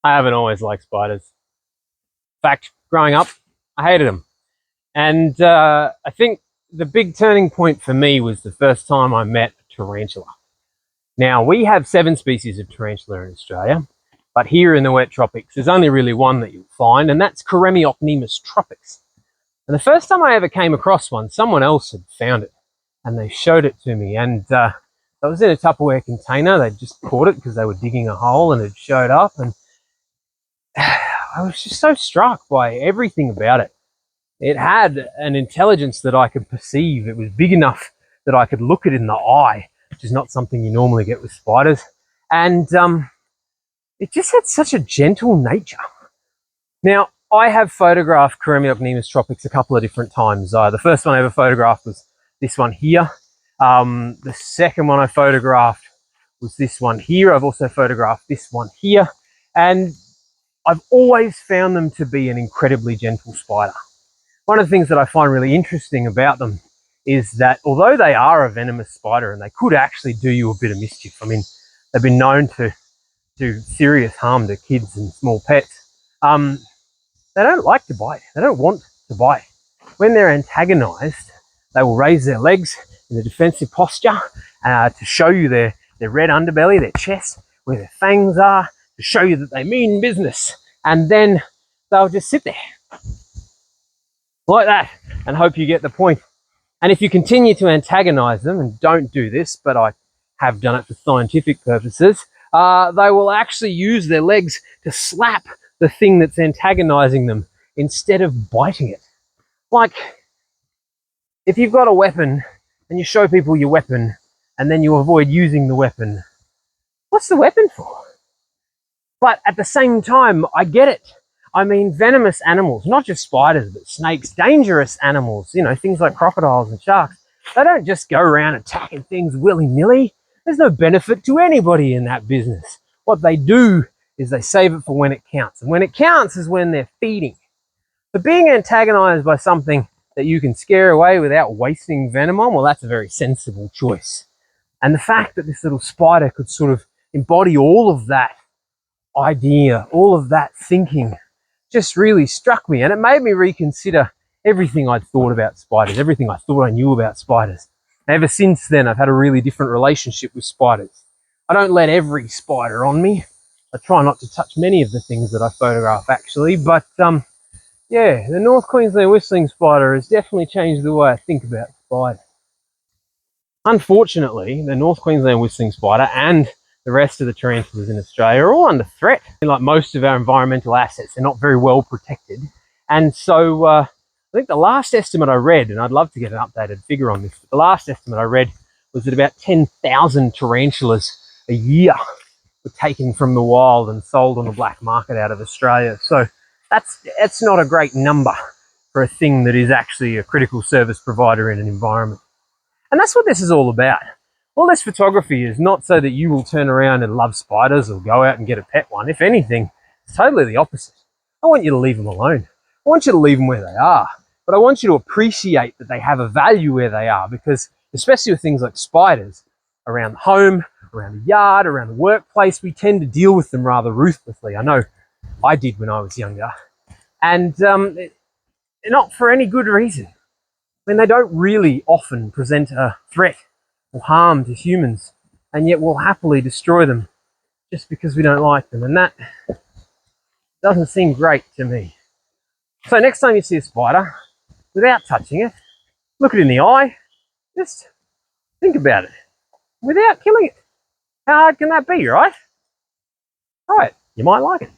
I haven't always liked spiders. In fact, growing up, I hated them. And I think the big turning point for me was the first time I met a tarantula. Now, we have 7 species of tarantula in Australia, but here in the wet tropics, there's only really one that you'll find, and that's Coremiocnemis tropix. And the first time I ever came across one, someone else had found it, and they showed it to me. And it was in a Tupperware container. They'd just caught it because they were digging a hole, and it showed up. And I was just so struck by everything about it. It had an intelligence that I could perceive. It was big enough that I could look it in the eye, which is not something you normally get with spiders. And it just had such a gentle nature. Now, I have photographed Coremiocnemis tropix a couple of different times. The first one I ever photographed was this one here. The second one I photographed was this one here. I've also photographed this one here. And I've always found them to be an incredibly gentle spider. One of the things that I find really interesting about them is that although they are a venomous spider and they could actually do you a bit of mischief, I mean, they've been known to do serious harm to kids and small pets, they don't like to bite. They don't want to bite. When they're antagonized, they will raise their legs in a defensive posture to show you their red underbelly, their chest, where their fangs are, to show you that they mean business. And then they'll just sit there like that and hope you get the point. And if you continue to antagonize them, and don't do this, but I have done it for scientific purposes, they will actually use their legs to slap the thing that's antagonizing them instead of biting it. Like, if you've got a weapon and you show people your weapon and then you avoid using the weapon, what's the weapon for? But at the same time, I get it. I mean, venomous animals, not just spiders, but snakes, dangerous animals, you know, things like crocodiles and sharks, they don't just go around attacking things willy-nilly. There's no benefit to anybody in that business. What they do is they save it for when it counts. And when it counts is when they're feeding. But being antagonized by something that you can scare away without wasting venom on, well, that's a very sensible choice. And the fact that this little spider could sort of embody all of that idea, all of that thinking, just really struck me. And it made me reconsider everything I'd thought about spiders, everything I thought I knew about spiders. And ever since then, I've had a really different relationship with spiders. I don't let every spider on me. I try not to touch many of the things that I photograph, actually. But yeah, the North Queensland whistling spider has definitely changed the way I think about spiders. Unfortunately, the North Queensland whistling spider and the rest of the tarantulas in Australia are all under threat. Like most of our environmental assets, they're not very well protected. And so I think the last estimate I read, and I'd love to get an updated figure on this, but the last estimate I read was that about 10,000 tarantulas a year were taken from the wild and sold on the black market out of Australia. So that's not a great number for a thing that is actually a critical service provider in an environment. And that's what this is all about. All this photography is not so that you will turn around and love spiders or go out and get a pet one. If anything, it's totally the opposite. I want you to leave them alone. I want you to leave them where they are. But I want you to appreciate that they have a value where they are, because especially with things like spiders, around the home, around the yard, around the workplace, we tend to deal with them rather ruthlessly. I know I did when I was younger. And not for any good reason. I mean, they don't really often present a threat or harm to humans, and yet we'll happily destroy them just because we don't like them. And that doesn't seem great to me. So next time you see a spider, without touching it, look it in the eye, just think about it without killing it. How hard can that be, right? Right, you might like it.